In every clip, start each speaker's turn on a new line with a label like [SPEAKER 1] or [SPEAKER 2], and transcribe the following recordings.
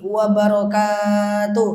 [SPEAKER 1] wabarakatuh.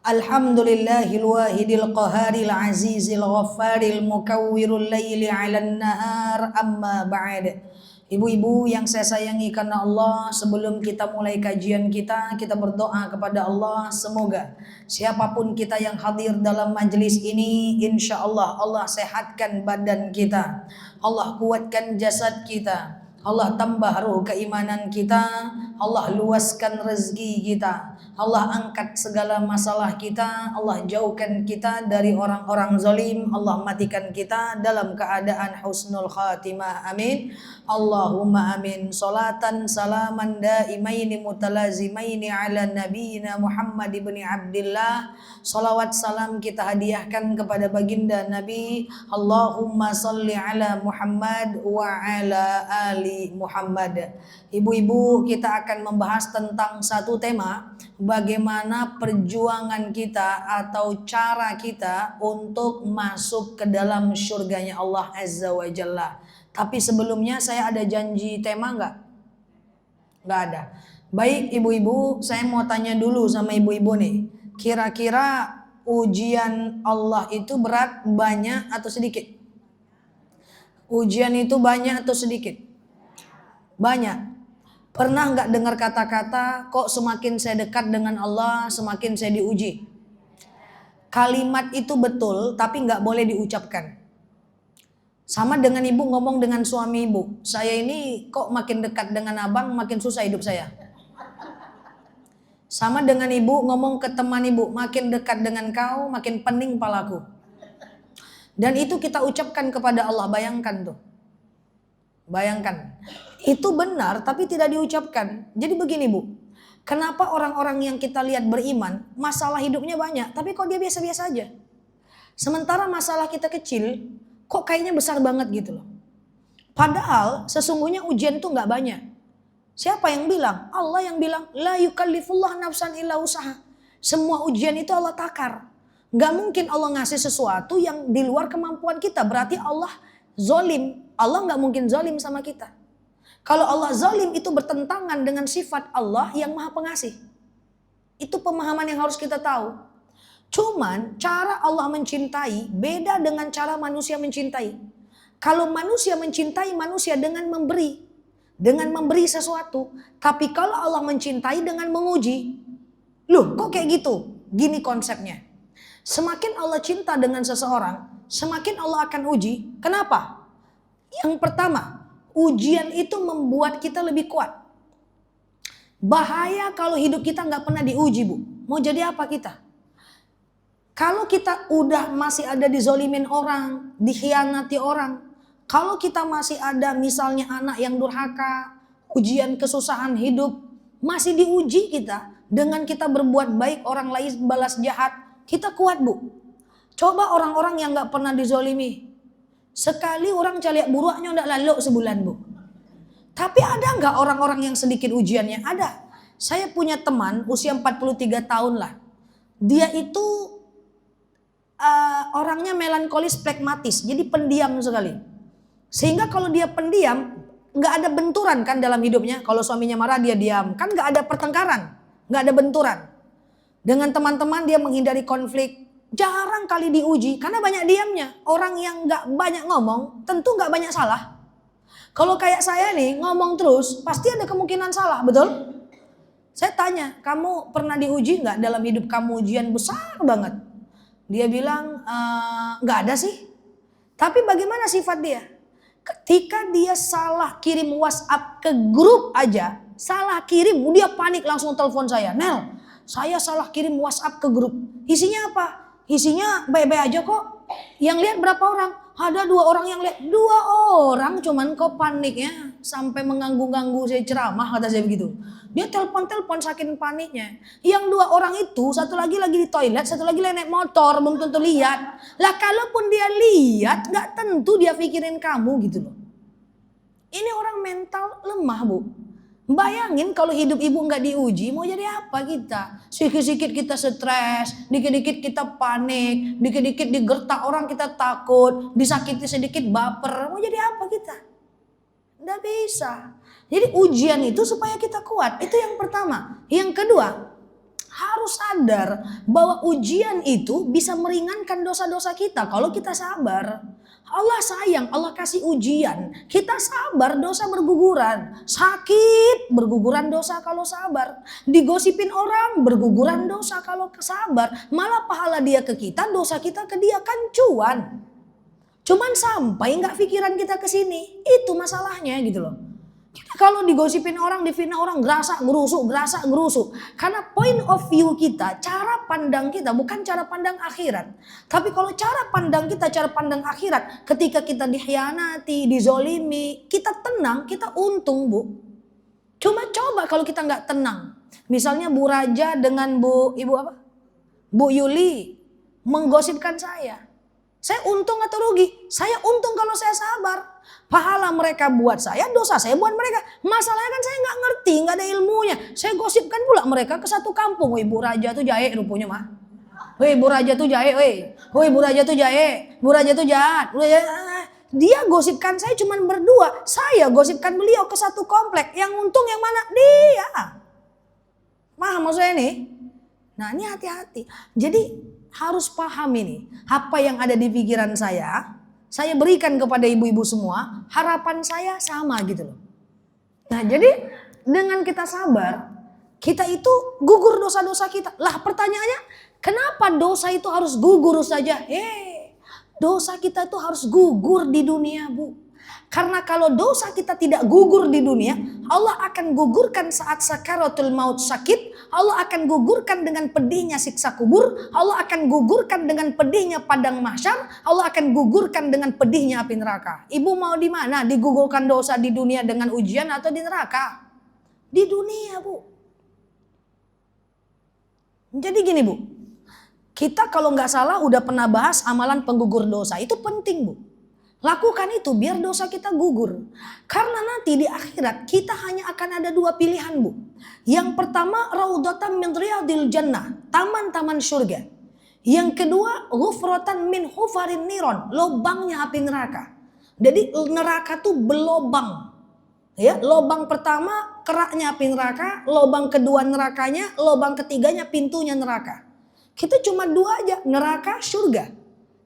[SPEAKER 1] Alhamdulillahil wahidil qaharil azizil ghaffaril mukawwirul laili 'alan nahar, amma ba'd. Ibu-ibu yang saya sayangi karena Allah, sebelum kita mulai kajian kita berdoa kepada Allah, semoga siapapun kita yang hadir dalam majelis ini, insya Allah Allah sehatkan badan kita, Allah kuatkan jasad kita, Allah tambah ruh keimanan kita, Allah luaskan rezeki kita, Allah angkat segala masalah kita, Allah jauhkan kita dari orang-orang zalim, Allah matikan kita dalam keadaan husnul khatimah, amin. Allahumma amin. Salatan salaman daimaini mutalazimaini ala nabiyina Muhammad ibn Abdillah. Salawat salam kita hadiahkan kepada baginda Nabi. Allahumma salli ala Muhammad wa ala ali Muhammad. Ibu-ibu, kita akan membahas tentang satu tema, bagaimana perjuangan kita atau cara kita untuk masuk ke dalam surganya Allah Azza wa Jalla. Tapi sebelumnya saya ada janji tema nggak? Nggak ada. Baik ibu-ibu, saya mau tanya dulu sama ibu-ibu nih. Kira-kira ujian Allah itu berat, banyak atau sedikit? Ujian itu banyak atau sedikit? Banyak. Pernah nggak dengar kata-kata, kok semakin saya dekat dengan Allah, semakin saya diuji? Kalimat itu betul, tapi nggak boleh diucapkan. Sama dengan ibu ngomong dengan suami ibu, saya ini kok makin dekat dengan abang, makin susah hidup saya. Sama dengan ibu ngomong ke teman ibu, makin dekat dengan kau, makin pening palaku. Dan itu kita ucapkan kepada Allah, bayangkan tuh. Bayangkan, itu benar tapi tidak diucapkan. Jadi begini bu, kenapa orang-orang yang kita lihat beriman, masalah hidupnya banyak, tapi kok dia biasa-biasa aja. Sementara masalah kita kecil, kok kayaknya besar banget gitu loh. Padahal sesungguhnya ujian tuh gak banyak. Siapa yang bilang? Allah yang bilang, la yukallifullah nafsan illa usaha. Semua ujian itu Allah takar. Gak mungkin Allah ngasih sesuatu yang di luar kemampuan kita. Berarti Allah zolim. Allah gak mungkin zolim sama kita. Kalau Allah zolim itu bertentangan dengan sifat Allah yang maha pengasih. Itu pemahaman yang harus kita tahu. Cuman cara Allah mencintai beda dengan cara manusia mencintai. Kalau manusia mencintai manusia dengan memberi sesuatu. Tapi kalau Allah mencintai dengan menguji. Loh kok kayak gitu? Gini konsepnya. Semakin Allah cinta dengan seseorang, semakin Allah akan uji. Kenapa? Yang pertama, ujian itu membuat kita lebih kuat. Bahaya kalau hidup kita gak pernah diuji bu. Mau jadi apa kita? Kalau kita udah masih ada dizolimin orang, dikhianati orang. Kalau kita masih ada misalnya anak yang durhaka, ujian kesusahan hidup, masih diuji kita. Dengan kita berbuat baik, orang lain balas jahat, kita kuat bu. Coba orang-orang yang gak pernah dizolimi. Sekali orang caliak buruknya udah lalu sebulan bu. Tapi ada gak orang-orang yang sedikit ujiannya? Ada. Saya punya teman usia 43 tahun lah. Dia itu orangnya melankolis pragmatis, jadi pendiam sekali. Sehingga kalau dia pendiam, nggak ada benturan kan dalam hidupnya. Kalau suaminya marah dia diam, kan nggak ada pertengkaran, nggak ada benturan. Dengan teman-teman dia menghindari konflik, jarang kali diuji karena banyak diamnya. Orang yang nggak banyak ngomong, tentu nggak banyak salah. Kalau kayak saya nih ngomong terus, pasti ada kemungkinan salah, betul? Saya tanya, kamu pernah diuji nggak dalam hidup kamu ujian besar banget? Dia bilang, gak ada sih. Tapi bagaimana sifat dia? Ketika dia salah kirim WhatsApp ke grup aja, salah kirim, dia panik langsung telepon saya. Nel, saya salah kirim WhatsApp ke grup. Isinya apa? Isinya baik-baik aja kok. Yang lihat berapa orang? Ada 2 orang yang lihat. 2 orang cuman kok paniknya sampai mengganggu-ganggu saya ceramah, kata saya begitu. Dia telepon-telepon saking paniknya. Yang 2 orang itu, satu lagi di toilet, satu lagi naik motor, belum tentu lihat. Lah kalaupun dia lihat, gak tentu dia pikirin kamu gitu loh. Ini orang mental lemah bu. Bayangin kalau hidup ibu gak diuji, mau jadi apa kita? Sikit-sikit kita stres, dikit-dikit kita panik, dikit-dikit digertak orang kita takut, disakiti sedikit baper. Mau jadi apa kita? Nggak bisa. Jadi ujian itu supaya kita kuat. Itu yang pertama. Yang kedua, harus sadar bahwa ujian itu bisa meringankan dosa-dosa kita kalau kita sabar. Allah sayang, Allah kasih ujian. Kita sabar, dosa berguguran. Sakit, berguguran dosa kalau sabar. Digosipin orang, berguguran dosa kalau sabar. Malah pahala dia ke kita, dosa kita ke dia, kan cuan. Cuman sampai nggak pikiran kita ke sini. Itu masalahnya gitu loh. Kita kalau digosipin orang, difitnah orang, gerasa gerusuk. Karena point of view kita, cara pandang kita bukan cara pandang akhirat. Tapi kalau cara pandang kita, cara pandang akhirat, ketika kita dikhianati, dizolimi, kita tenang, kita untung, Bu. Cuma coba kalau kita nggak tenang. Misalnya Bu Raja dengan Ibu apa? Bu Yuli menggosipkan saya. Saya untung atau rugi? Saya untung kalau saya sabar. Pahala mereka buat saya, dosa saya buat mereka. Masalahnya kan saya nggak ngerti, nggak ada ilmunya. Saya gosipkan pula mereka ke satu kampung. Woi, Bu Raja tuh jahe rupanya mah. Woi, Bu Raja tuh jahe, woi, Bu Raja tuh jahe. Bu Raja tuh jahat. Dia gosipkan saya cuma berdua. Saya gosipkan beliau ke satu komplek. Yang untung yang mana? Dia. Paham maksudnya nih? Nah, ini hati-hati. Jadi harus paham ini. Apa yang ada di pikiran saya berikan kepada ibu-ibu semua. Harapan saya sama gitu loh. Nah, jadi dengan kita sabar, kita itu gugur dosa-dosa kita. Lah pertanyaannya, kenapa dosa itu harus gugur saja? Dosa kita itu harus gugur di dunia, Bu. Karena kalau dosa kita tidak gugur di dunia, Allah akan gugurkan saat sakaratul maut sakit. Allah akan gugurkan dengan pedihnya siksa kubur. Allah akan gugurkan dengan pedihnya padang mahsyar. Allah akan gugurkan dengan pedihnya api neraka. Ibu mau di mana? Digugurkan dosa di dunia dengan ujian atau di neraka? Di dunia, Bu. Jadi gini, Bu. Kita kalau nggak salah udah pernah bahas amalan penggugur dosa. Itu penting, Bu. Lakukan itu biar dosa kita gugur. Karena nanti di akhirat kita hanya akan ada dua pilihan, Bu. Yang pertama, raudhatan min riyadil jannah, taman-taman surga. Yang kedua, ghufratan min hufarin niron, lobangnya api neraka. Jadi neraka tuh berlobang. Ya, lobang pertama keraknya api neraka, lobang kedua nerakanya, lobang ketiganya pintunya neraka. Kita cuma dua aja, neraka, surga.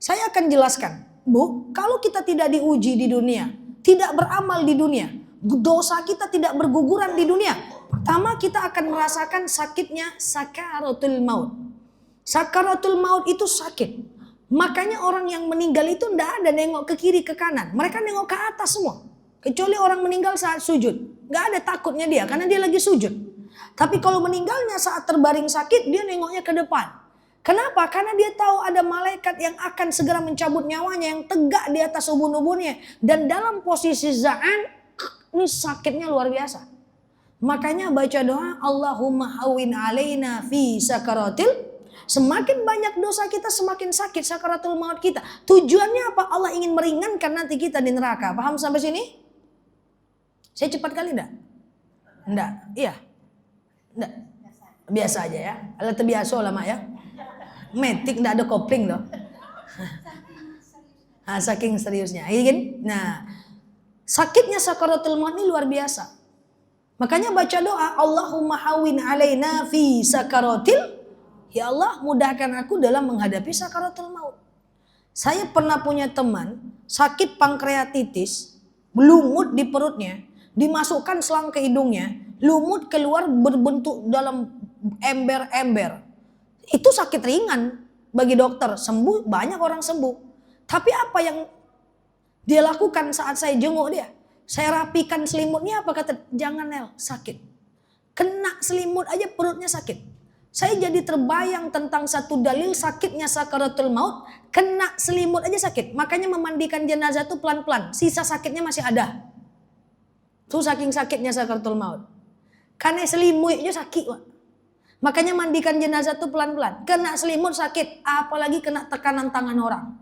[SPEAKER 1] Saya akan jelaskan. Bu, kalau kita tidak diuji di dunia, tidak beramal di dunia, dosa kita tidak berguguran di dunia, pertama kita akan merasakan sakitnya sakaratul maut. Sakaratul maut itu sakit. Makanya orang yang meninggal itu tidak ada nengok ke kiri ke kanan. Mereka nengok ke atas semua. Kecuali orang meninggal saat sujud. Gak ada takutnya dia karena dia lagi sujud. Tapi kalau meninggalnya saat terbaring sakit, dia nengoknya ke depan. Kenapa? Karena dia tahu ada malaikat yang akan segera mencabut nyawanya, yang tegak di atas ubun-ubunnya. Dan dalam posisi za'an, ini sakitnya luar biasa. Makanya baca doa, Allahumma hawin alaina fi sakaratil. Semakin banyak dosa kita, semakin sakit sakaratul maut kita. Tujuannya apa? Allah ingin meringankan nanti kita di neraka. Paham sampai sini? Saya cepat kali enggak? Enggak? Iya? Enggak? Biasa aja ya. Alat terbiasa lama ya. Metik enggak ada kopling loh. Saking seriusnya. Nah, sakitnya sakaratul maut ini luar biasa. Makanya baca doa, Allahumma hawin alaina fi sakaratil. Ya Allah, mudahkan aku dalam menghadapi sakaratul maut. Saya pernah punya teman sakit pankreatitis, lumut di perutnya, dimasukkan selang ke hidungnya, lumut keluar berbentuk dalam ember-ember. Itu sakit ringan bagi dokter, sembuh, banyak orang sembuh. Tapi apa yang dia lakukan saat saya jenguk dia? Saya rapikan selimutnya, apa kata? Jangan Nel, sakit. Kena selimut aja perutnya sakit. Saya jadi terbayang tentang satu dalil sakitnya sakaratul maut, kena selimut aja sakit. Makanya memandikan jenazah itu pelan-pelan, sisa sakitnya masih ada. Itu saking sakitnya sakaratul maut. Karena selimut aja sakit, Pak. Makanya mandikan jenazah itu pelan-pelan. Kena selimut sakit, apalagi kena tekanan tangan orang.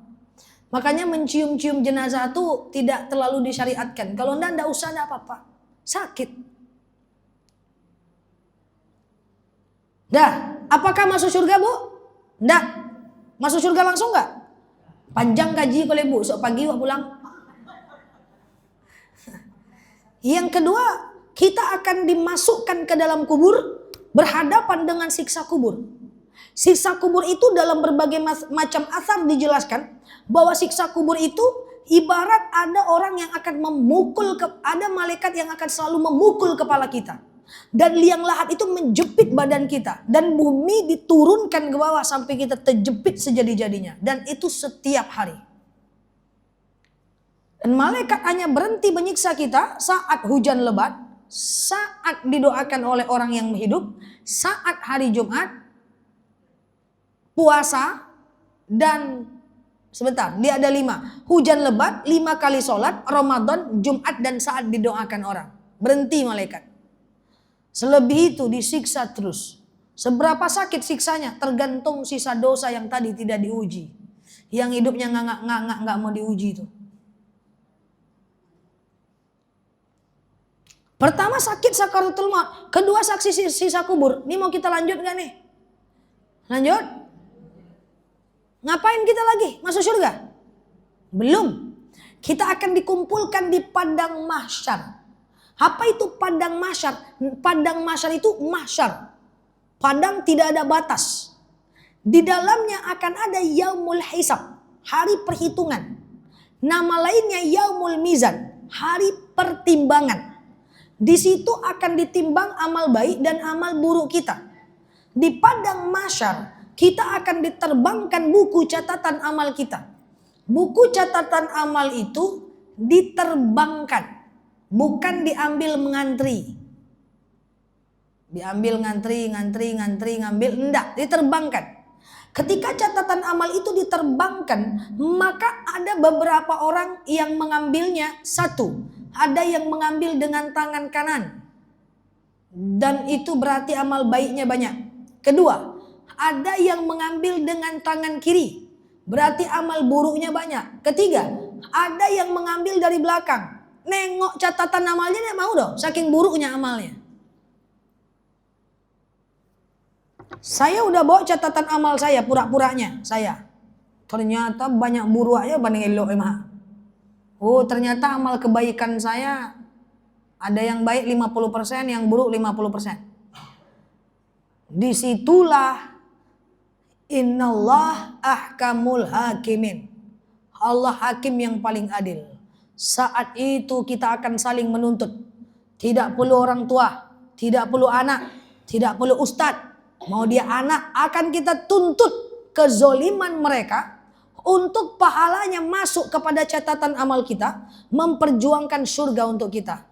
[SPEAKER 1] Makanya mencium-cium jenazah itu tidak terlalu disyariatkan. Kalau enggak usah, enggak apa-apa. Sakit. Dah, apakah masuk surga, Bu? Enggak. Masuk surga langsung enggak? Panjang gaji kalau Bu, sok pagi wak pulang. Yang kedua, kita akan dimasukkan ke dalam kubur berhadapan dengan siksa kubur. Siksa kubur itu dalam berbagai macam asar dijelaskan bahwa siksa kubur itu ibarat ada orang yang akan ada malaikat yang akan selalu memukul kepala kita. Dan liang lahat itu menjepit badan kita. Dan bumi diturunkan ke bawah sampai kita terjepit sejadi-jadinya. Dan itu setiap hari. Dan malaikat hanya berhenti menyiksa kita saat hujan lebat, saat didoakan oleh orang yang hidup, saat hari Jumat, puasa, dan sebentar, dia ada 5. Hujan lebat, 5 kali sholat, Ramadan, Jumat, dan saat didoakan orang. Berhenti malaikat. Selebih itu disiksa terus. Seberapa sakit siksanya tergantung sisa dosa yang tadi tidak diuji. Yang hidupnya ngangak-ngangak gak mau diuji itu. Pertama sakit sakaratul maut. Kedua saksi sisa kubur. Ini mau kita lanjut gak nih? Lanjut? Ngapain kita lagi? Masuk surga? Belum. Kita akan dikumpulkan di padang mahsyar. Apa itu padang mahsyar? Padang mahsyar itu mahsyar. Padang tidak ada batas. Di dalamnya akan ada yaumul hisab, hari perhitungan. Nama lainnya yaumul mizan, hari pertimbangan. Di situ akan ditimbang amal baik dan amal buruk kita. Di padang mahsyar kita akan diterbangkan buku catatan amal kita. Buku catatan amal itu diterbangkan. Bukan diambil mengantri. Diambil ngantri, ngambil. Enggak, diterbangkan. Ketika catatan amal itu diterbangkan, maka ada beberapa orang yang mengambilnya satu. Ada yang mengambil dengan tangan kanan. Dan itu berarti amal baiknya banyak. Kedua, ada yang mengambil dengan tangan kiri. Berarti amal buruknya banyak. Ketiga, ada yang mengambil dari belakang. Nengok catatan amalnya dia mau dong, saking buruknya amalnya. Saya udah bawa catatan amal saya, pura-puranya saya. Ternyata banyak buruknya banding elok emang. Oh, ternyata amal kebaikan saya ada yang baik 50%, yang buruk 50%. Disitulah innallah ahkamul hakimin. Allah hakim yang paling adil. Saat itu kita akan saling menuntut. Tidak perlu orang tua, tidak perlu anak, tidak perlu ustadz. Mau dia anak, akan kita tuntut kezoliman mereka untuk pahalanya masuk kepada catatan amal kita, memperjuangkan surga untuk kita.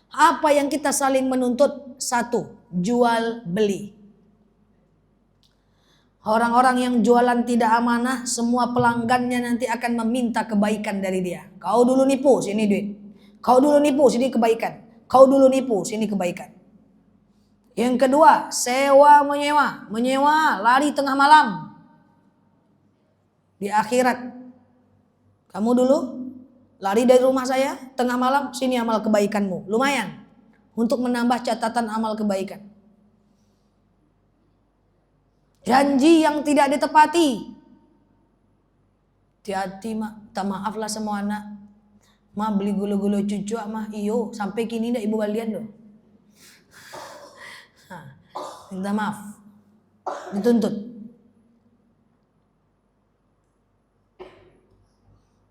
[SPEAKER 1] Apa yang kita saling menuntut? Satu, jual beli. Orang-orang yang jualan tidak amanah, semua pelanggannya nanti akan meminta kebaikan dari dia. Kau dulu nipu, sini duit. Kau dulu nipu, sini kebaikan. Kau dulu nipu, sini kebaikan. Yang kedua, sewa menyewa. Menyewa, lari tengah malam. Di akhirat, kamu dulu lari dari rumah saya, tengah malam, sini amal kebaikanmu. Lumayan, untuk menambah catatan amal kebaikan. Janji yang tidak ditepati. Hati-hati mak, tak maaflah semua anak. Mak beli gula-gula cucu mak, iyo sampai kini ndak ibu balian doh. Minta maaf, dituntut.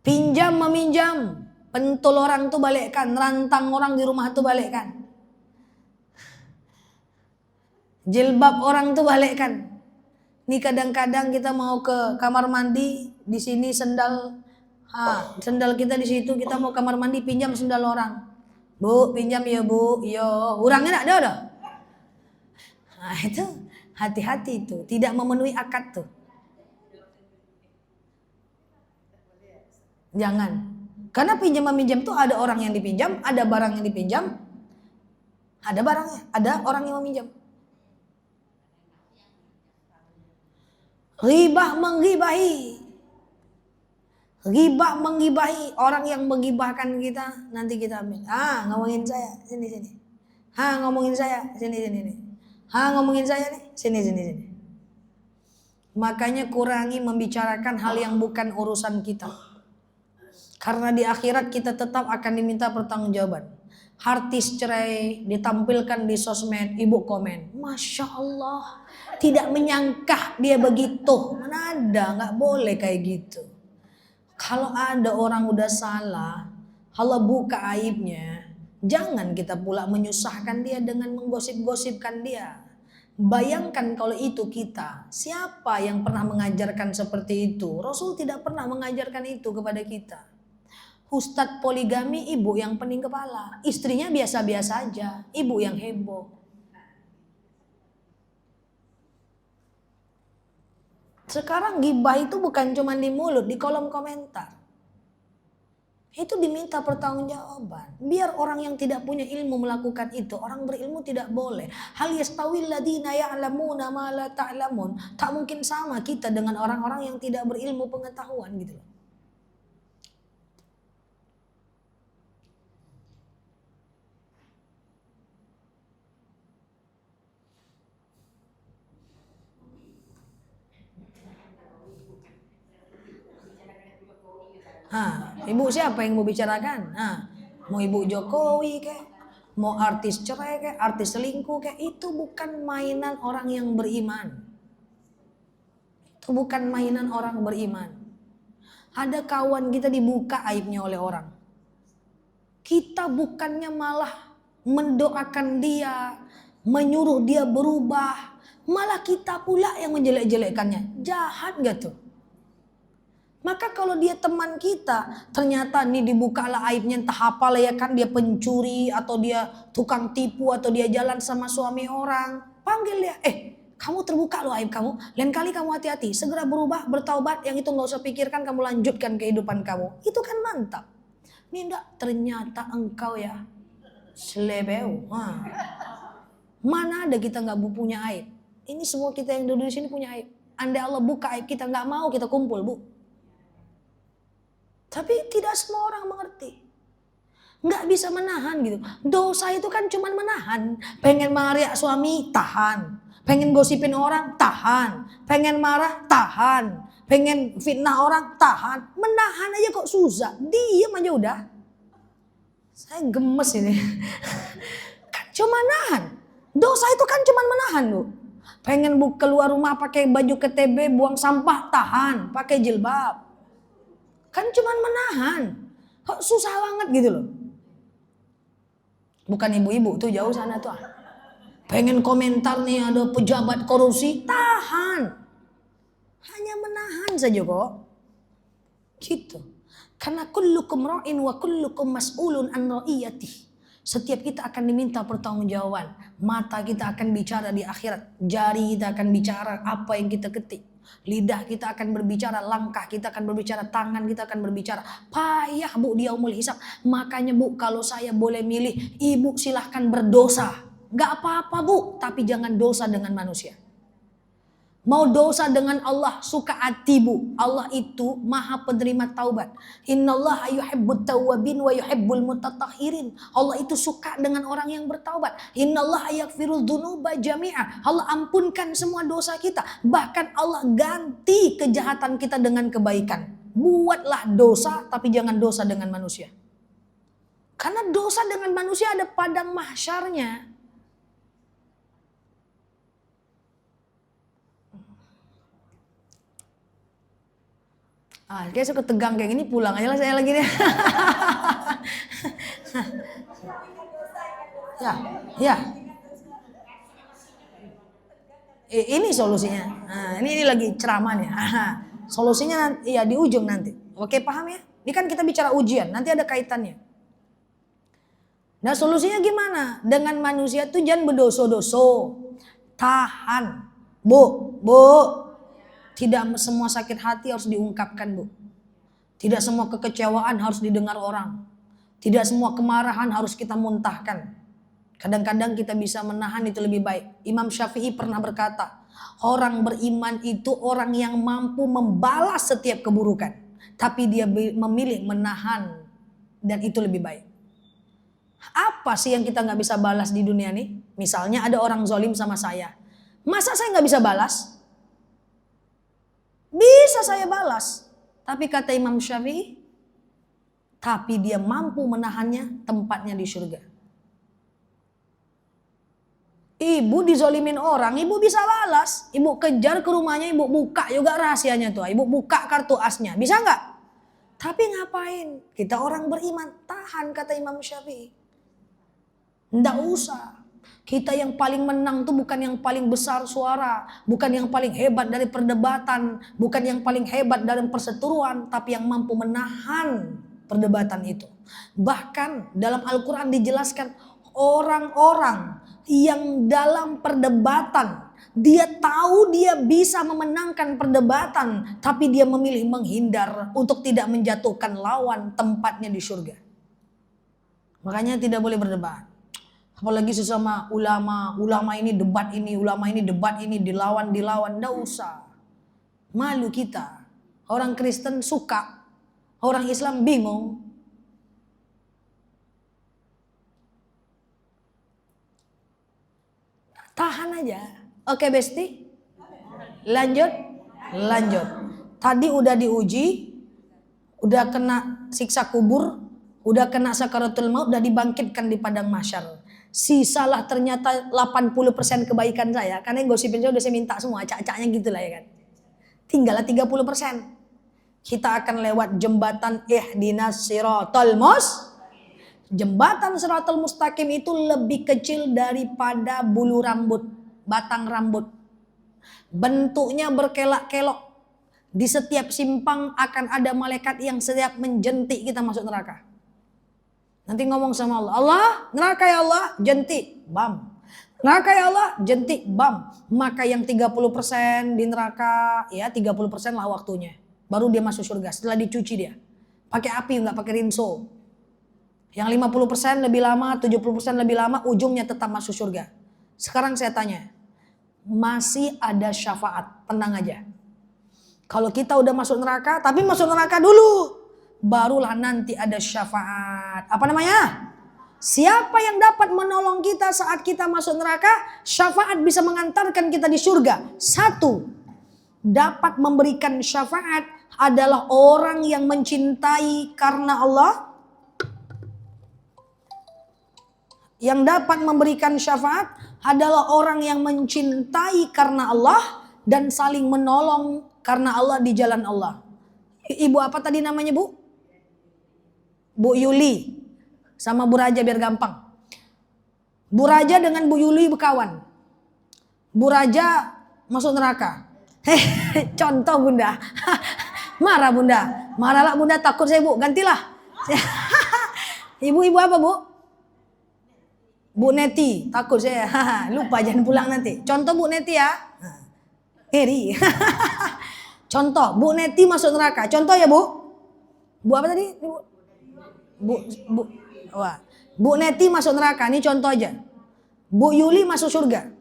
[SPEAKER 1] Pinjam meminjam, pentul orang tuh balikkan, rantang orang di rumah tuh balikkan. Jilbab orang tuh balikkan. Ini kadang-kadang kita mau ke kamar mandi, di sini sendal kita di situ, kita mau kamar mandi pinjam sendal orang. Bu, pinjam ya bu, yo, orangnya enggak ada. Nah, itu hati-hati itu, tidak memenuhi akad tuh. Jangan. Karena pinjam meminjam tuh ada orang yang dipinjam, ada barang yang dipinjam, ada barangnya, ada orang yang meminjam. Ghibah menggibahi. Ghibah menggibahi. Orang yang menggibahkan kita, nanti kita ambil. Ngomongin saya, sini. Ngomongin saya, sini. Ngomongin saya nih, sini. Makanya kurangi membicarakan hal yang bukan urusan kita. Karena di akhirat kita tetap akan diminta pertanggungjawaban. Artis cerai ditampilkan di sosmed, ibu komen, Masya Allah, tidak menyangka dia begitu. Mana ada, nggak boleh kayak gitu. Kalau ada orang udah salah, Allah buka aibnya, jangan kita pula menyusahkan dia dengan menggosip-gosipkan dia. Bayangkan kalau itu kita, siapa yang pernah mengajarkan seperti itu? Rasul tidak pernah mengajarkan itu kepada kita. Ustadz poligami, ibu yang pening kepala. Istrinya biasa-biasa aja, ibu yang heboh. Sekarang gibah itu bukan cuma di mulut, di kolom komentar. Itu diminta pertanggungjawaban. Biar orang yang tidak punya ilmu melakukan itu, orang berilmu tidak boleh. Hal yastawil ladina ya'lamuna ma la ta'lamun. Tak mungkin sama kita dengan orang-orang yang tidak berilmu pengetahuan gitu loh. Ibu siapa yang mau bicarakan? Mau ibu Jokowi kayak, mau artis cerai kayak, artis selingkuh kayak, itu bukan mainan orang yang beriman. Itu bukan mainan orang beriman. Ada kawan kita dibuka aibnya oleh orang. Kita bukannya malah mendoakan dia, menyuruh dia berubah, malah kita pula yang menjelek-jelekkannya. Jahat gak tuh? Maka kalau dia teman kita, ternyata nih dibukalah aibnya, entah apa lah ya kan, dia pencuri atau dia tukang tipu atau dia jalan sama suami orang, panggil dia, kamu terbuka loh aib kamu, lain kali kamu hati-hati, segera berubah, bertaubat, yang itu gak usah pikirkan, kamu lanjutkan kehidupan kamu. Itu kan mantap. Ini enggak, ternyata engkau ya selebeu. Mana ada kita gak punya aib? Ini semua kita yang duduk di sini punya aib. Andai Allah buka aib kita, gak mau kita kumpul, Bu. Tapi tidak semua orang mengerti. Nggak bisa menahan gitu. Dosa itu kan cuma menahan. Pengen marah suami, tahan. Pengen gosipin orang, tahan. Pengen marah, tahan. Pengen fitnah orang, tahan. Menahan aja kok susah. Diam aja udah. Saya gemes ini. Kan cuma nahan. Dosa itu kan cuma menahan loh. Pengen keluar rumah pakai baju KTB, buang sampah, tahan. Pakai jilbab. Kan cuman menahan. Kok susah banget gitu loh. Bukan ibu-ibu tuh jauh sana tuh. Pengen komentar nih ada pejabat korupsi, tahan. Hanya menahan saja kok. Gitu. Karena kullukum ra'in wa kullukum mas'ulun an ra'iyatih. Setiap kita akan diminta pertanggungjawaban. Mata kita akan bicara di akhirat. Jari kita akan bicara apa yang kita ketik. Lidah kita akan berbicara, langkah kita akan berbicara, tangan kita akan berbicara. Payah Bu di yaumul hisab. Makanya Bu, kalau saya boleh milih, ibu silahkan berdosa. Gak apa-apa Bu, tapi jangan dosa dengan manusia. Mau dosa dengan Allah, suka hati Bu. Allah itu maha penerima taubat. Innallaha yuhibbut tawwabin wa yuhibbul mutatahhirin. Allah itu suka dengan orang yang bertaubat. Innallaha yaghfirudz dzunuba jami'a. Allah ampunkan semua dosa kita. Bahkan Allah ganti kejahatan kita dengan kebaikan. Buatlah dosa, tapi jangan dosa dengan manusia. Karena dosa dengan manusia ada padang mahsyarnya. Kayak suka tegang kayak gini, pulang aja lah saya lagi deh. Ya. Ini solusinya. Ini lagi ceramah nih. Solusinya ya di ujung nanti. Oke, paham ya? Ini kan kita bicara ujian, nanti ada kaitannya. Nah, solusinya gimana? Dengan manusia tuh jangan berdoso-doso. Tahan. Bu. Tidak semua sakit hati harus diungkapkan Bu. Tidak semua kekecewaan harus didengar orang. Tidak semua kemarahan harus kita muntahkan. Kadang-kadang kita bisa menahan, itu lebih baik. Imam Syafi'i pernah berkata, orang beriman itu orang yang mampu membalas setiap keburukan. Tapi dia memilih menahan, dan itu lebih baik. Apa sih yang kita gak bisa balas di dunia ini? Misalnya ada orang zalim sama saya. Masa saya gak bisa balas? Bisa saya balas. Tapi kata Imam Syafi'i, tapi dia mampu menahannya, tempatnya di surga. Ibu dizolimin orang, ibu bisa balas. Ibu kejar ke rumahnya, ibu buka juga rahasianya tuh. Ibu buka kartu asnya, bisa nggak? Tapi ngapain? Kita orang beriman, tahan kata Imam Syafi'i. Nggak usah. Kita yang paling menang tuh bukan yang paling besar suara, bukan yang paling hebat dari perdebatan, bukan yang paling hebat dalam perseteruan, tapi yang mampu menahan perdebatan itu. Bahkan dalam Al-Quran dijelaskan orang-orang yang dalam perdebatan dia tahu dia bisa memenangkan perdebatan, tapi dia memilih menghindar untuk tidak menjatuhkan lawan, tempatnya di surga. Makanya tidak boleh berdebat. Apalagi sesama ulama ini debat ini, ulama ini debat ini, dilawan, nggak usah. Malu kita. Orang Kristen suka, orang Islam bingung. Tahan aja. Oke Besti? Lanjut. Tadi udah diuji, udah kena siksa kubur, udah kena sakaratul maut, udah dibangkitkan di padang mahsyar. Sisalah ternyata 80% kebaikan saya. Karena gosipin saya udah saya minta semua, acak-acaknya gitu lah ya kan. Tinggallah 30%. Kita akan lewat jembatan ihdinas siratal Jembatan siratal mustaqim itu lebih kecil daripada bulu rambut, batang rambut. Bentuknya berkelak-kelok. Di setiap simpang akan ada malaikat yang setiap menjentik kita masuk neraka. Nanti ngomong sama Allah, Allah, neraka ya Allah, jentik, bam. Neraka ya Allah, jentik, bam. Maka yang 30% di neraka, ya 30% lah waktunya. Baru dia masuk surga, setelah dicuci dia. Pakai api, nggak pakai rinso. Yang 50% lebih lama, 70% lebih lama, ujungnya tetap masuk surga. Sekarang saya tanya, masih ada syafaat, tenang aja. Kalau kita udah masuk neraka, tapi masuk neraka dulu. Barulah nanti ada syafaat. Apa namanya? Siapa yang dapat menolong kita saat kita masuk neraka? Syafaat bisa mengantarkan kita di surga. Satu, dapat memberikan syafaat adalah orang yang mencintai karena Allah. Yang dapat memberikan syafaat adalah orang yang mencintai karena Allah dan saling menolong karena Allah di jalan Allah. Ibu apa tadi namanya Bu? Bu Yuli sama Bu Raja biar gampang. Bu Raja dengan Bu Yuli berkawan. Bu Raja masuk neraka. Contoh Bunda. Marah Bunda. Marahlah Bunda, takut saya Bu. Gantilah. Ibu-ibu apa Bu? Bu Neti. Takut saya. Lupa jangan pulang nanti. Contoh Bu Neti ya. Eri. Contoh Bu Neti masuk neraka. Contoh ya Bu. Bu apa tadi? Bu Neti masuk neraka, ini contoh aja. Bu Yuli masuk surga.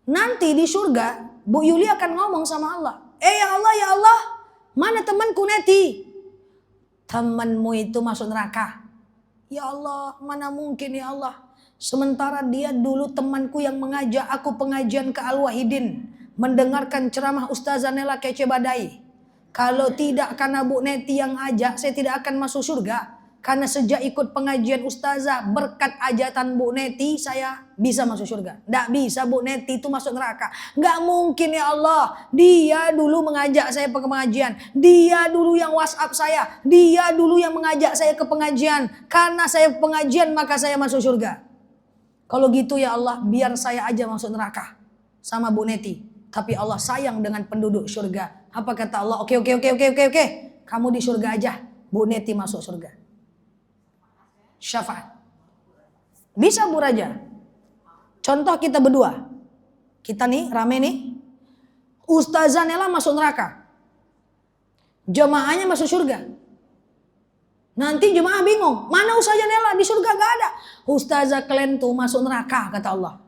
[SPEAKER 1] Nanti di surga, Bu Yuli akan ngomong sama Allah. Ya Allah, mana temanku Neti? Temanmu itu masuk neraka. Ya Allah, mana mungkin ya Allah. Sementara dia dulu temanku yang mengajak aku pengajian ke Al-Wahidin. Mendengarkan ceramah Ustazah Nela Kece Badai. Kalau tidak karena Bu Neti yang ajak, saya tidak akan masuk surga. Karena sejak ikut pengajian Ustazah, berkat ajatan Bu Neti, saya bisa masuk surga. Nggak bisa Bu Neti itu masuk neraka. Nggak mungkin ya Allah. Dia dulu mengajak saya ke pengajian. Dia dulu yang WhatsApp saya. Dia dulu yang mengajak saya ke pengajian. Karena saya pengajian maka saya masuk surga. Kalau gitu ya Allah, biar saya aja masuk neraka sama Bu Neti. Tapi Allah sayang dengan penduduk surga. Apa kata Allah? Oke. Kamu di surga aja. Bu Neti masuk surga. Syafaat. Bisa Bu Raja. Contoh kita berdua. Kita nih rame nih. Ustazah Nela masuk neraka. Jemaahnya masuk surga. Nanti jemaah bingung. Mana Ustazah Nela? Di surga gak ada. Ustazah kalian tuh masuk neraka kata Allah.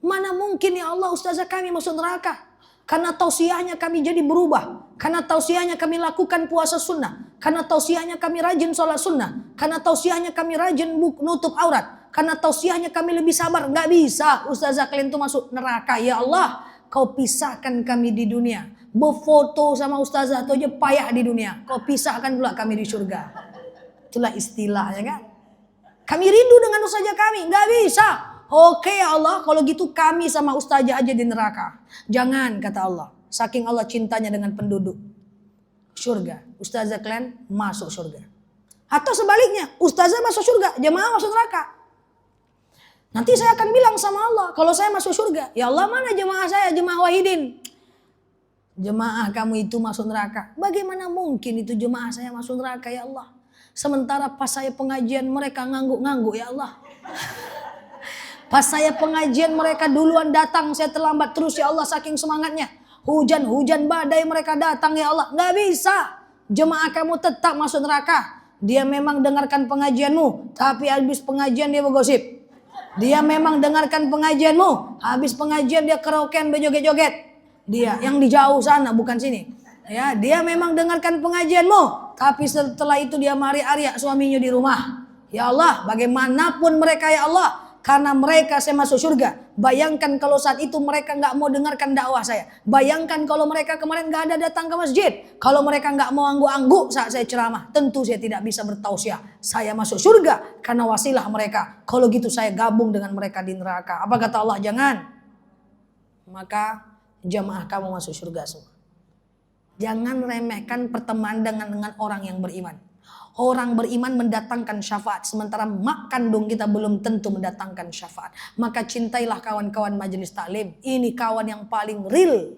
[SPEAKER 1] Mana mungkin ya Allah Ustazah kami masuk neraka. Karena tausiahnya kami jadi berubah. Karena tausiahnya kami lakukan puasa sunnah. Karena tausiahnya kami rajin sholat sunnah. Karena tausiahnya kami rajin nutup aurat. Karena tausiahnya kami lebih sabar. Gak bisa Ustazah kalian tuh masuk neraka. Ya Allah, kau pisahkan kami di dunia. Berfoto sama Ustazah itu aja payah di dunia. Kau pisahkan pula kami di surga. Itulah istilahnya kan. Kami rindu dengan Ustazah kami. Gak bisa. Oke ya Allah, kalau gitu kami sama ustazah aja di neraka. Jangan, kata Allah. Saking Allah cintanya dengan penduduk surga. Ustazah kalian masuk surga. Atau sebaliknya, ustazah masuk surga, jemaah masuk neraka. Nanti saya akan bilang sama Allah, kalau saya masuk surga, ya Allah mana jemaah saya, jemaah wahidin. Jemaah kamu itu masuk neraka. Bagaimana mungkin itu jemaah saya masuk neraka ya Allah. Sementara pas saya pengajian mereka ngangguk-ngangguk ya Allah. Pas saya pengajian mereka duluan datang, saya terlambat terus ya Allah saking semangatnya. Hujan badai mereka datang ya Allah. Gak bisa. Jemaah kamu tetap masuk neraka. Dia memang dengarkan pengajianmu, tapi habis pengajian dia bergosip. Dia memang dengarkan pengajianmu, habis pengajian dia karaokean berjoget-joget. Dia yang di jauh sana bukan sini. Ya, dia memang dengarkan pengajianmu, tapi setelah itu dia mari-aria suaminya di rumah. Ya Allah, bagaimanapun mereka ya Allah, karena mereka saya masuk surga. Bayangkan kalau saat itu mereka nggak mau dengarkan dakwah saya. Bayangkan kalau mereka kemarin nggak ada datang ke masjid. Kalau mereka nggak mau angguk-angguk saat saya ceramah, tentu saya tidak bisa bertausiah. Saya masuk surga karena wasilah mereka. Kalau gitu saya gabung dengan mereka di neraka. Apa kata Allah? Jangan. Maka jamaah kamu masuk surga semua. Jangan remehkan pertemanan dengan orang yang beriman. Orang beriman mendatangkan syafaat. Sementara mak kandung kita belum tentu mendatangkan syafaat. Maka cintailah kawan-kawan majelis taklim. Ini kawan yang paling real.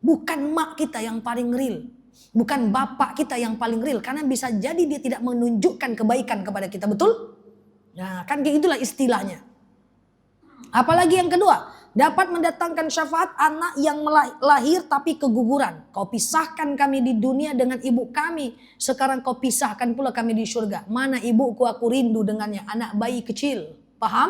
[SPEAKER 1] Bukan mak kita yang paling real. Bukan bapak kita yang paling real. Karena bisa jadi dia tidak menunjukkan kebaikan kepada kita. Betul? Nah kan kayak itulah istilahnya. Apalagi yang kedua. Dapat mendatangkan syafaat anak yang lahir tapi keguguran. Kau pisahkan kami di dunia dengan ibu kami. Sekarang kau pisahkan pula kami di surga. Mana ibuku aku rindu dengannya. Anak bayi kecil. Paham?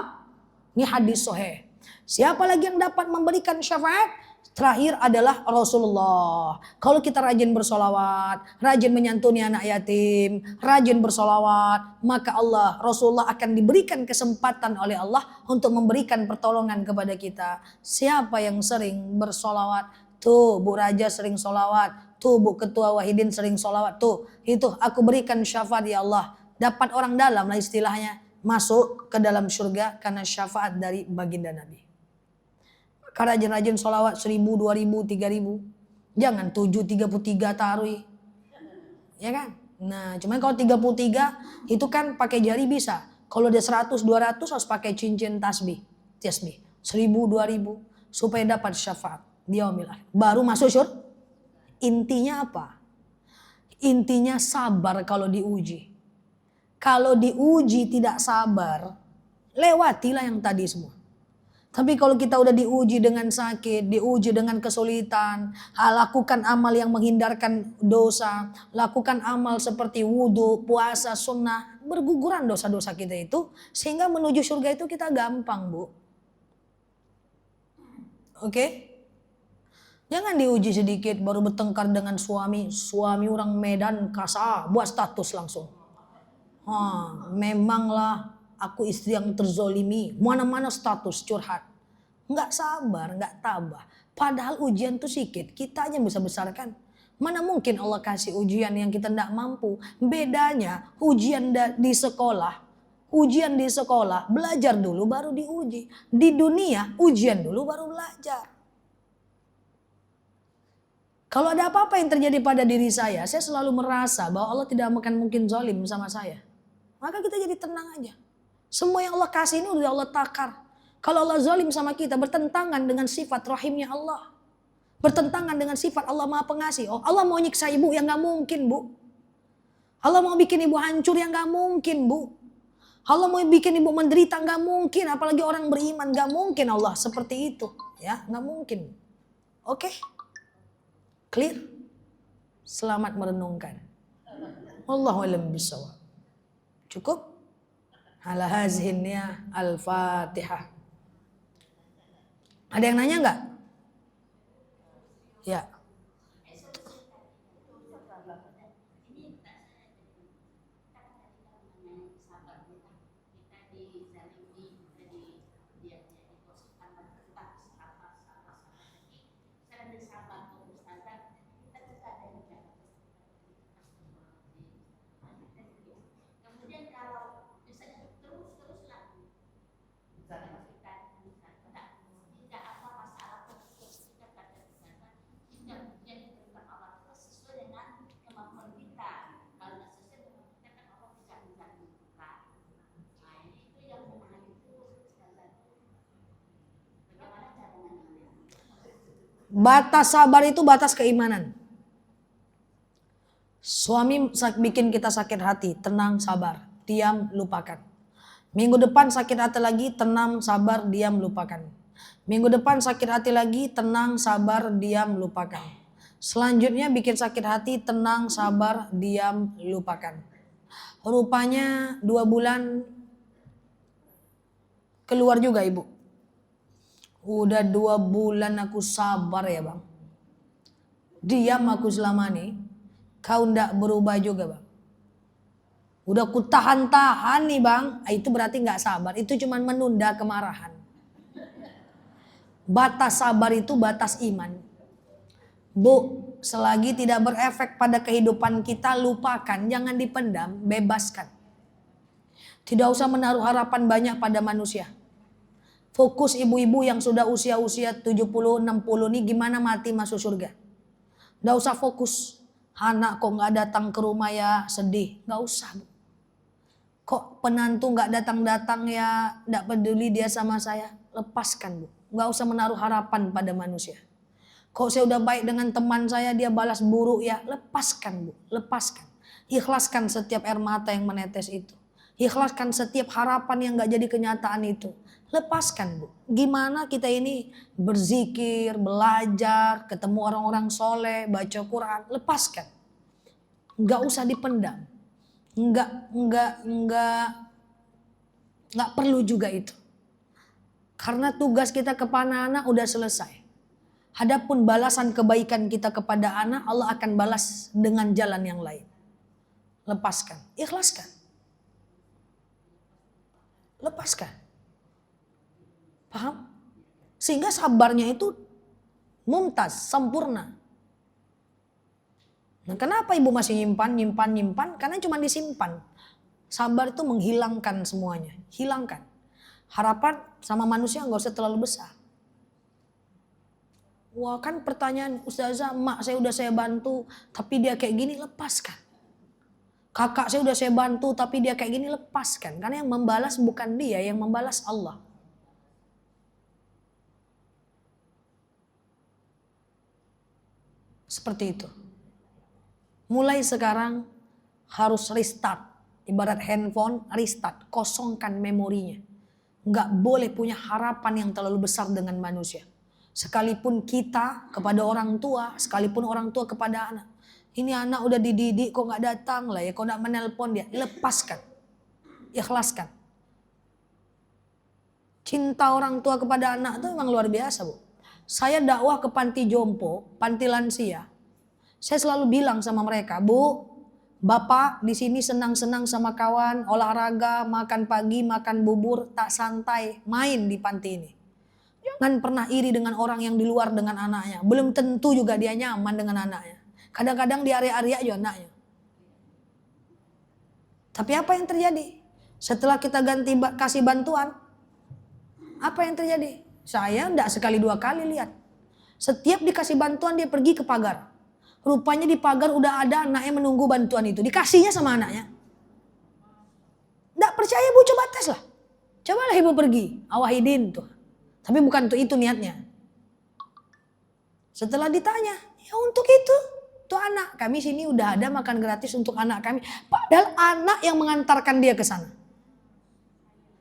[SPEAKER 1] Ini hadis sahih. Siapa lagi yang dapat memberikan syafaat? Terakhir adalah Rasulullah. Kalau kita rajin bersolawat, rajin menyantuni anak yatim, rajin bersolawat, maka Rasulullah akan diberikan kesempatan oleh Allah untuk memberikan pertolongan kepada kita. Siapa yang sering bersolawat? Tuh Bu Raja sering solawat, tuh Bu Ketua Wahidin sering solawat, tuh itu aku berikan syafaat ya Allah. Dapat orang dalam lah istilahnya, masuk ke dalam surga karena syafaat dari baginda Nabi. Karena rajin-rajin sholawat 1000, 2000, 3000. Jangan 733 taruh. Ya kan? Nah cuman kalau 33 itu kan pakai jari bisa. Kalau dia 100, 200 harus pakai cincin tasbih. 1000, 2000 supaya dapat syafaat. Biaumillah. Baru masuk surga. Intinya apa? Intinya sabar kalau diuji. Kalau diuji tidak sabar, lewatilah yang tadi semua. Tapi kalau kita udah diuji dengan sakit, diuji dengan kesulitan, lakukan amal yang menghindarkan dosa, lakukan amal seperti wudhu, puasa, sunnah, berguguran dosa-dosa kita itu, sehingga menuju surga itu kita gampang, Bu. Oke? Jangan diuji sedikit baru bertengkar dengan suami orang Medan kasar, buat status langsung. Memanglah aku istri yang terzolimi, mana-mana status curhat. Nggak sabar, nggak tabah. Padahal ujian tuh sedikit, kita aja bisa besarkan. Mana mungkin Allah kasih ujian yang kita nggak mampu. Bedanya ujian di sekolah. Ujian di sekolah, belajar dulu baru diuji. Di dunia, ujian dulu baru belajar. Kalau ada apa-apa yang terjadi pada diri saya selalu merasa bahwa Allah tidak akan mungkin zalim sama saya. Maka kita jadi tenang aja. Semua yang Allah kasih ini udah Allah takar. Kalau Allah zalim sama kita bertentangan dengan sifat rahimnya Allah. Bertentangan dengan sifat Allah Maha Pengasih. Oh, Allah mau nyiksa ibu yang gak mungkin, Bu. Allah mau bikin ibu hancur yang gak mungkin, Bu. Allah mau bikin ibu menderita gak mungkin. Apalagi orang beriman gak mungkin Allah seperti itu. Ya, gak mungkin. Oke? Clear? Selamat merenungkan. Wallahu a'lam bishawab. Cukup? Ala hazihinnya Al-Fatihah. Ada yang nanya nggak? Ya. Batas sabar itu batas keimanan. Suami bikin kita sakit hati, tenang, sabar, diam, lupakan. Minggu depan sakit hati lagi, tenang, sabar, diam, lupakan. Minggu depan sakit hati lagi, tenang, sabar, diam, lupakan. Selanjutnya bikin sakit hati, tenang, sabar, diam, lupakan. Rupanya 2 bulan keluar juga ibu. Udah 2 bulan aku sabar ya bang. Diam aku selama ini. Kau ndak berubah juga bang. Udah ku tahan-tahan nih bang. Itu berarti nggak sabar. Itu cuma menunda kemarahan. Batas sabar itu batas iman. Bu, selagi tidak berefek pada kehidupan kita, lupakan. Jangan dipendam, bebaskan. Tidak usah menaruh harapan banyak pada manusia. Fokus ibu-ibu yang sudah usia-usia 70, 60 nih gimana mati masuk surga. Nggak usah fokus. Anak kok nggak datang ke rumah ya sedih. Nggak usah. Kok penantu nggak datang-datang ya nggak peduli dia sama saya. Lepaskan bu. Nggak usah menaruh harapan pada manusia. Kok saya udah baik dengan teman saya dia balas buruk ya. Lepaskan bu. Lepaskan. Ikhlaskan setiap air mata yang menetes itu. Ikhlaskan setiap harapan yang nggak jadi kenyataan itu. Lepaskan bu. Gimana kita ini berzikir, belajar, ketemu orang-orang soleh, baca Quran. Lepaskan. Nggak usah dipendam. Nggak perlu juga itu. Karena tugas kita kepada anak udah selesai. Adapun balasan kebaikan kita kepada anak, Allah akan balas dengan jalan yang lain. Lepaskan. Ikhlaskan. Lepaskan. Paham? Sehingga sabarnya itu mumtaz, sempurna. Nah, kenapa ibu masih nyimpan? Karena cuma disimpan. Sabar itu menghilangkan semuanya. Hilangkan. Harapan sama manusia nggak usah terlalu besar. Wah kan pertanyaan Ustazah, mak saya bantu tapi dia kayak gini, lepaskan. Kakak saya bantu tapi dia kayak gini, lepaskan. Karena yang membalas bukan dia, yang membalas Allah. Seperti itu. Mulai sekarang harus restart. Ibarat handphone restart. Kosongkan memorinya. Nggak boleh punya harapan yang terlalu besar dengan manusia. Sekalipun kita kepada orang tua. Sekalipun orang tua kepada anak. Ini anak udah dididik kok nggak datang lah ya. Kok nggak menelpon dia. Lepaskan. Ikhlaskan. Cinta orang tua kepada anak itu memang luar biasa bu. Saya dakwah ke panti jompo, panti lansia. Saya selalu bilang sama mereka, Bu, Bapak di sini senang-senang sama kawan, olahraga, makan pagi, makan bubur, tak santai, main di panti ini. Jangan pernah iri dengan orang yang di luar dengan anaknya. Belum tentu juga dia nyaman dengan anaknya. Kadang-kadang di area-area juga anaknya. Tapi apa yang terjadi? Setelah kita kasih bantuan, apa yang terjadi? Saya enggak sekali 2 kali lihat. Setiap dikasih bantuan dia pergi ke pagar. Rupanya di pagar udah ada anaknya menunggu bantuan itu. Dikasihnya sama anaknya. Enggak percaya bu, coba tes lah. Cobalah ibu pergi. Awahidin tuh. Tapi bukan untuk itu niatnya. Setelah ditanya, ya untuk itu. Tuh anak kami sini udah ada makan gratis untuk anak kami. Padahal anak yang mengantarkan dia ke sana.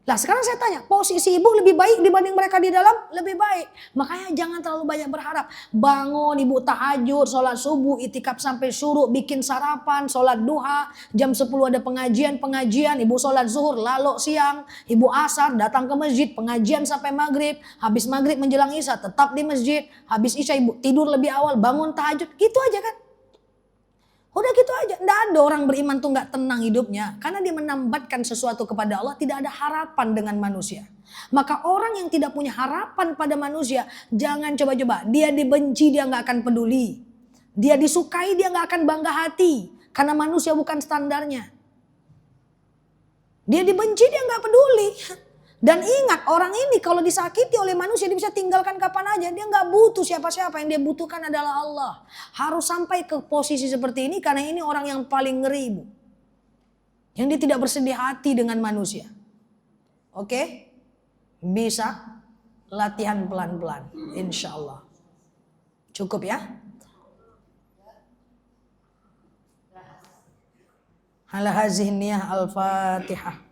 [SPEAKER 1] Lah sekarang saya tanya, posisi ibu lebih baik dibanding mereka di dalam? Lebih baik. Makanya jangan terlalu banyak berharap. Bangun ibu tahajud, sholat subuh, itikaf sampai syuruk, bikin sarapan, sholat duha. Jam 10 ada pengajian, ibu sholat zuhur, lalu siang. Ibu asar, datang ke masjid, pengajian sampai maghrib. Habis maghrib menjelang isya, tetap di masjid. Habis isya ibu tidur lebih awal, bangun tahajud. Gitu aja kan. Udah gitu aja. Nggak ada orang beriman tuh nggak tenang hidupnya. Karena dia menambatkan sesuatu kepada Allah. Tidak ada harapan dengan manusia. Maka orang yang tidak punya harapan pada manusia. Jangan coba-coba. Dia dibenci dia nggak akan peduli. Dia disukai dia nggak akan bangga hati. Karena manusia bukan standarnya. Dia dibenci dia nggak peduli. Dan ingat orang ini kalau disakiti oleh manusia dia bisa tinggalkan kapan aja. Dia nggak butuh siapa-siapa, yang dia butuhkan adalah Allah. Harus sampai ke posisi seperti ini karena ini orang yang paling ngeri bu. Yang dia tidak bersedih hati dengan manusia. Oke? Bisa latihan pelan-pelan insya Allah. Cukup ya. Ala hazihi niyah al-Fatihah.